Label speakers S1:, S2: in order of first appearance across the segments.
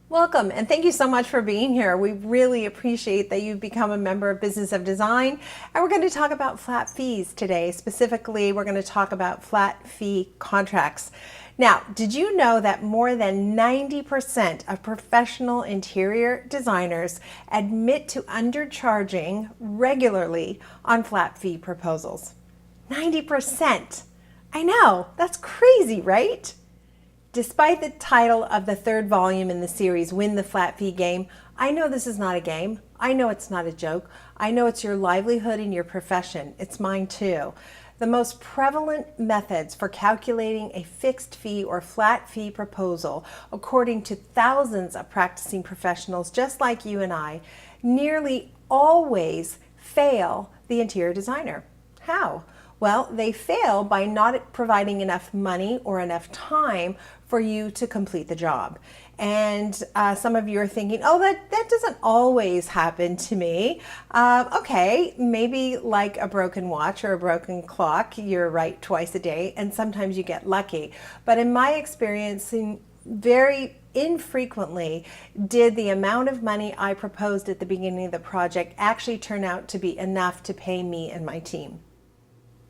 S1: Welcome, and thank you so much for being here. We really appreciate that you've become a member of Business of Design. And we're going to talk about flat fees today. Specifically, we're going to talk about flat fee contracts. Now, did you know that more than 90% of professional interior designers admit to undercharging regularly on flat fee proposals? 90%. I know, that's crazy, right? Despite the title of the third volume in the series, Win the Flat Fee Game, I know this is not a game. I know it's not a joke. I know it's your livelihood and your profession. It's mine too. The most prevalent methods for calculating a fixed fee or flat fee proposal, according to thousands of practicing professionals just like you and I, nearly always fail the interior designer. How? Well, they fail by not providing enough money or enough time for you to complete the job. And some of you are thinking, oh, that doesn't always happen to me. Okay, maybe like a broken watch or a broken clock, you're right twice a day, and sometimes you get lucky. But in my experience, very infrequently did the amount of money I proposed at the beginning of the project actually turn out to be enough to pay me and my team.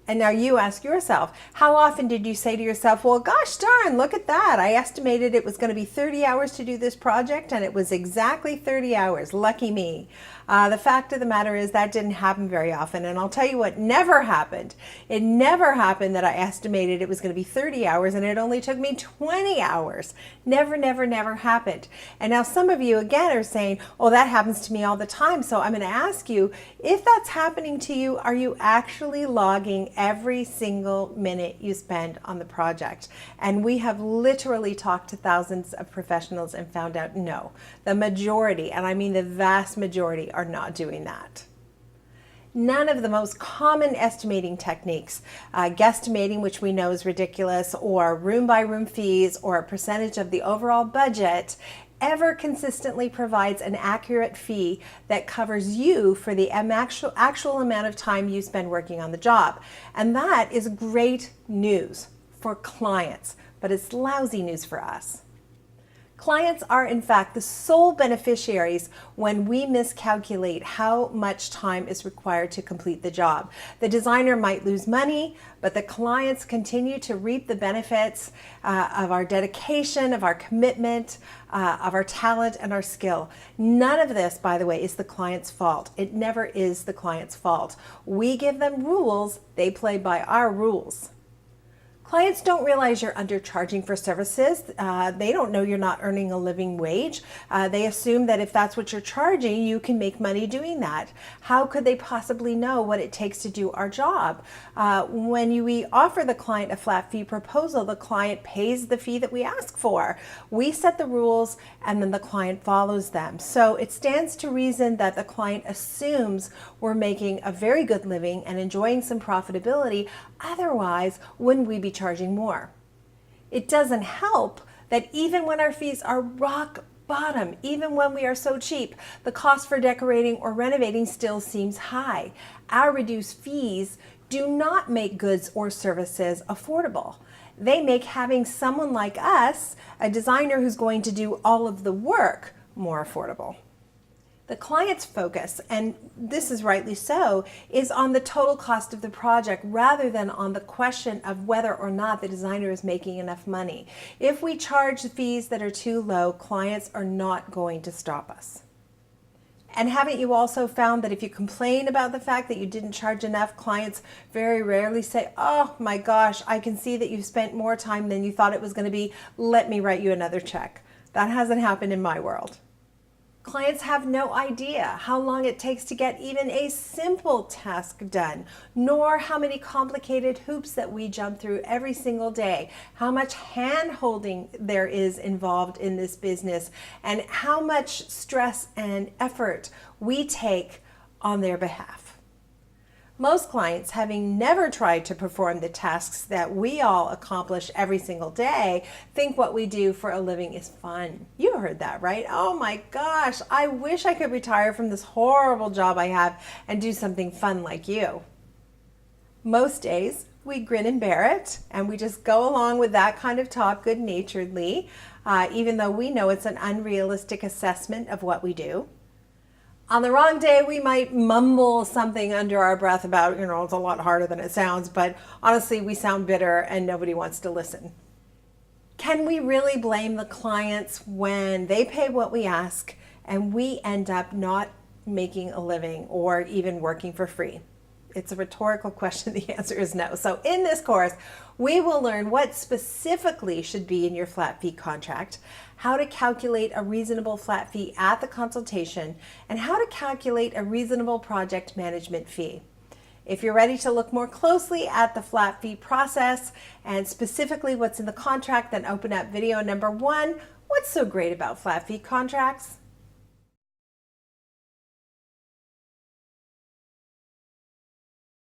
S1: And now you ask yourself, how often did you say to yourself, well, gosh darn, look at that. I estimated it was going to be 30 hours to do this project, and it was exactly 30 hours. Lucky me. The fact of the matter is that didn't happen very often. And I'll tell you what never happened. It never happened that I estimated it was going to be 30 hours and it only took me 20 hours. Never, never, never happened. And now some of you again are saying, oh, that happens to me all the time. So I'm going to ask you, if that's happening to you, are you actually logging every single minute you spend on the project? And we have literally talked to thousands of professionals and found out no, the majority, and I mean the vast majority, are not doing that. None of the most common estimating techniques, guesstimating, which we know is ridiculous, or room by room fees, or a percentage of the overall budget, ever consistently provides an accurate fee that covers you for the actual amount of time you spend working on the job. And that is great news for clients, but it's lousy news for us. Clients are, in fact, the sole beneficiaries when we miscalculate how much time is required to complete the job. The designer might lose money, but the clients continue to reap the benefits of our dedication, of our commitment, of our talent and our skill. None of this, by the way, is the client's fault. It never is the client's fault. We give them rules, they play by our rules. Clients don't realize you're undercharging for services. They don't know you're not earning a living wage. They assume that if that's what you're charging, you can make money doing that. How could they possibly know what it takes to do our job? When we offer the client a flat fee proposal, the client pays the fee that we ask for. We set the rules and then the client follows them. So it stands to reason that the client assumes we're making a very good living and enjoying some profitability. Otherwise, wouldn't we be charging more? It doesn't help that even when our fees are rock bottom, even when we are so cheap, the cost for decorating or renovating still seems high. Our reduced fees do not make goods or services affordable. They make having someone like us, a designer who's going to do all of the work, more affordable. The client's focus, and this is rightly so, is on the total cost of the project rather than on the question of whether or not the designer is making enough money. If we charge fees that are too low, clients are not going to stop us. And haven't you also found that if you complain about the fact that you didn't charge enough, clients very rarely say, oh my gosh, I can see that you've spent more time than you thought it was going to be. Let me write you another check. That hasn't happened in my world. Clients have no idea how long it takes to get even a simple task done, nor how many complicated hoops that we jump through every single day, how much hand-holding there is involved in this business, and how much stress and effort we take on their behalf. Most clients, having never tried to perform the tasks that we all accomplish every single day, think what we do for a living is fun. You heard that, right? Oh my gosh, I wish I could retire from this horrible job I have and do something fun like you. Most days, we grin and bear it, and we just go along with that kind of talk good-naturedly, even though we know it's an unrealistic assessment of what we do. On the wrong day, we might mumble something under our breath about, it's a lot harder than it sounds, but honestly, we sound bitter and nobody wants to listen. Can we really blame the clients when they pay what we ask and we end up not making a living or even working for free? It's a rhetorical question. The answer is no. So in this course, we will learn what specifically should be in your flat fee contract, how to calculate a reasonable flat fee at the consultation, and how to calculate a reasonable project management fee. If you're ready to look more closely at the flat fee process and specifically what's in the contract, then open up video number 1, What's so great about flat fee contracts?